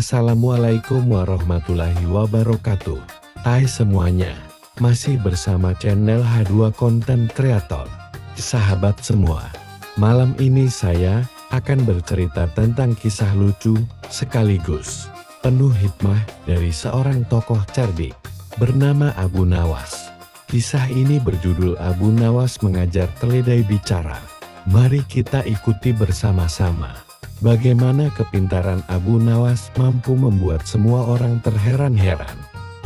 Assalamualaikum warahmatullahi wabarakatuh. Hai semuanya, masih bersama channel H2 Content Creator. Sahabat semua, malam ini saya akan bercerita tentang kisah lucu sekaligus penuh hikmah dari seorang tokoh cerdik bernama Abu Nawas. Kisah ini berjudul Abu Nawas Mengajar Keledai Bicara. Mari kita ikuti bersama-sama bagaimana kepintaran Abu Nawas mampu membuat semua orang terheran-heran.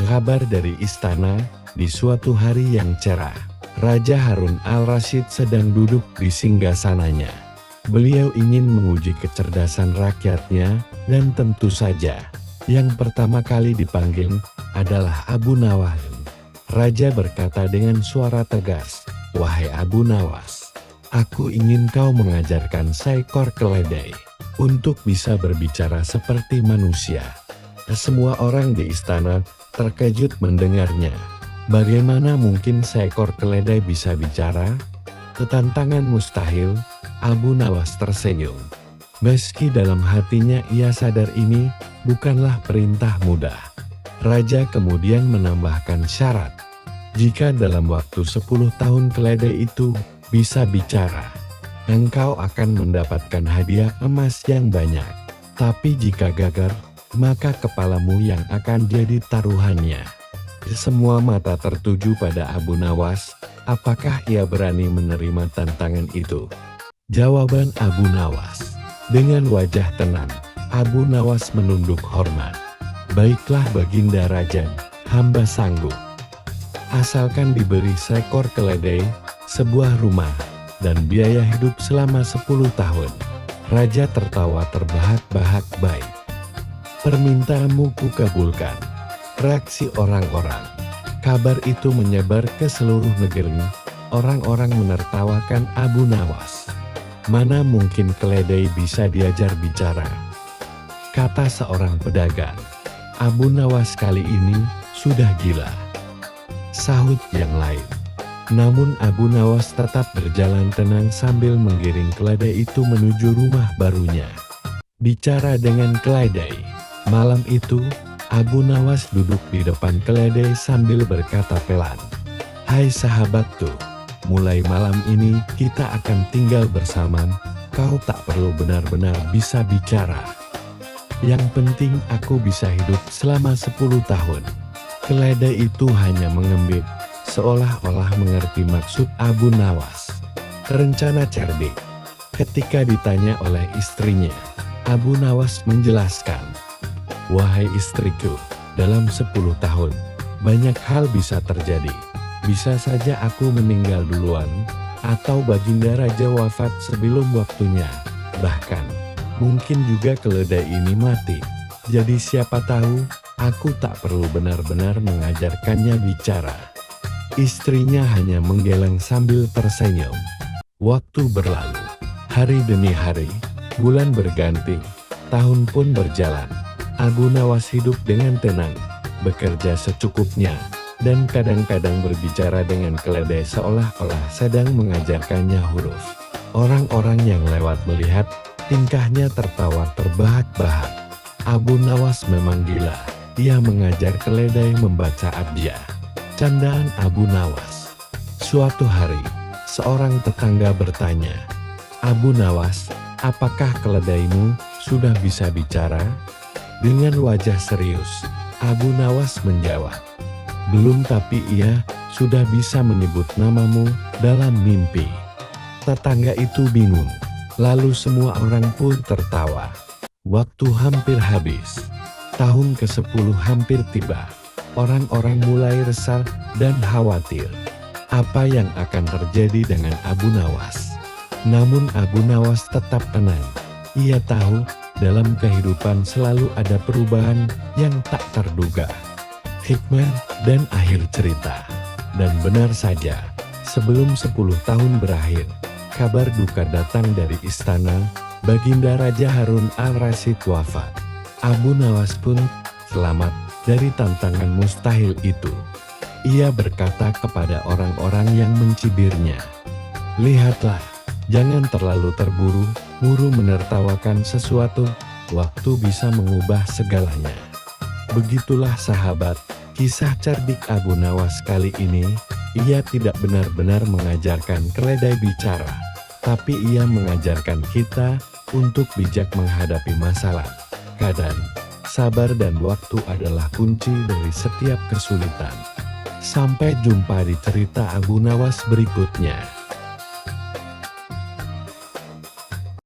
Kabar dari istana, di suatu hari yang cerah, Raja Harun al-Rasyid sedang duduk di singgasananya. Beliau ingin menguji kecerdasan rakyatnya, dan tentu saja, yang pertama kali dipanggil adalah Abu Nawas. Raja berkata dengan suara tegas, "Wahai Abu Nawas, aku ingin kau mengajarkan seekor keledai untuk bisa berbicara seperti manusia." Semua orang di istana terkejut mendengarnya. Bagaimana mungkin seekor keledai bisa bicara? Tantangan mustahil. Abu Nawas tersenyum. Meski dalam hatinya ia sadar ini bukanlah perintah mudah. Raja kemudian menambahkan syarat. Jika dalam waktu 10 tahun keledai itu bisa bicara, engkau akan mendapatkan hadiah emas yang banyak. Tapi jika gagal, maka kepalamu yang akan jadi taruhannya. Semua mata tertuju pada Abu Nawas. Apakah ia berani menerima tantangan itu? Jawaban Abu Nawas. Dengan wajah tenang, Abu Nawas menunduk hormat. "Baiklah Baginda Raja, hamba sanggup. Asalkan diberi seekor keledai, sebuah rumah, dan biaya hidup selama 10 tahun. Raja tertawa terbahak-bahak. "Baik, permintaanmu kukabulkan." Reaksi orang-orang. Kabar itu menyebar ke seluruh negeri. Orang-orang menertawakan Abu Nawas. "Mana mungkin keledai bisa diajar bicara?" kata seorang pedagang. "Abu Nawas kali ini sudah gila," sahut yang lain. Namun Abu Nawas tetap berjalan tenang sambil menggiring keledai itu menuju rumah barunya. Bicara dengan keledai. Malam itu, Abu Nawas duduk di depan keledai sambil berkata pelan, "Hai sahabatku, mulai malam ini kita akan tinggal bersama. Kau tak perlu benar-benar bisa bicara. Yang penting aku bisa hidup selama 10 tahun." Keledai itu hanya mengembik, seolah-olah mengerti maksud Abu Nawas. Rencana cerdik. Ketika ditanya oleh istrinya, Abu Nawas menjelaskan, "Wahai istriku, dalam 10 tahun, banyak hal bisa terjadi. Bisa saja aku meninggal duluan, atau Baginda Raja wafat sebelum waktunya. Bahkan, mungkin juga keledai ini mati. Jadi siapa tahu, aku tak perlu benar-benar mengajarkannya bicara." Istrinya hanya menggeleng sambil tersenyum. Waktu berlalu. Hari demi hari, bulan berganti, tahun pun berjalan. Abu Nawas hidup dengan tenang, bekerja secukupnya, dan kadang-kadang berbicara dengan keledai seolah-olah sedang mengajarkannya huruf. Orang-orang yang lewat melihat tingkahnya tertawa terbahak-bahak. Abu Nawas memang gila, ia mengajar keledai membaca abjad. Candaan Abu Nawas. Suatu hari, seorang tetangga bertanya, "Abu Nawas, apakah keledaimu sudah bisa bicara?" Dengan wajah serius, Abu Nawas menjawab, "Belum, tapi ia sudah bisa menyebut namamu dalam mimpi." Tetangga itu bingung, lalu semua orang pun tertawa. Waktu hampir habis. Tahun ke-10 hampir tiba. Orang-orang mulai resah dan khawatir. Apa yang akan terjadi dengan Abu Nawas? Namun Abu Nawas tetap tenang. Ia tahu, dalam kehidupan selalu ada perubahan yang tak terduga. Hikmah dan akhir cerita. Dan benar saja, sebelum 10 tahun berakhir, kabar duka datang dari istana. Baginda Raja Harun al-Rasyid wafat. Abu Nawas pun selamat dari tantangan mustahil itu. Ia berkata kepada orang-orang yang mencibirnya, "Lihatlah, jangan terlalu terburu-buru menertawakan sesuatu waktu bisa mengubah segalanya. Begitulah sahabat, kisah cerdik Abu Nawas kali ini. Ia tidak benar-benar mengajarkan keledai bicara, tapi ia mengajarkan kita untuk bijak menghadapi masalah. Kadang, sabar dan waktu adalah kunci dari setiap kesulitan. Sampai jumpa di cerita Abu Nawas berikutnya.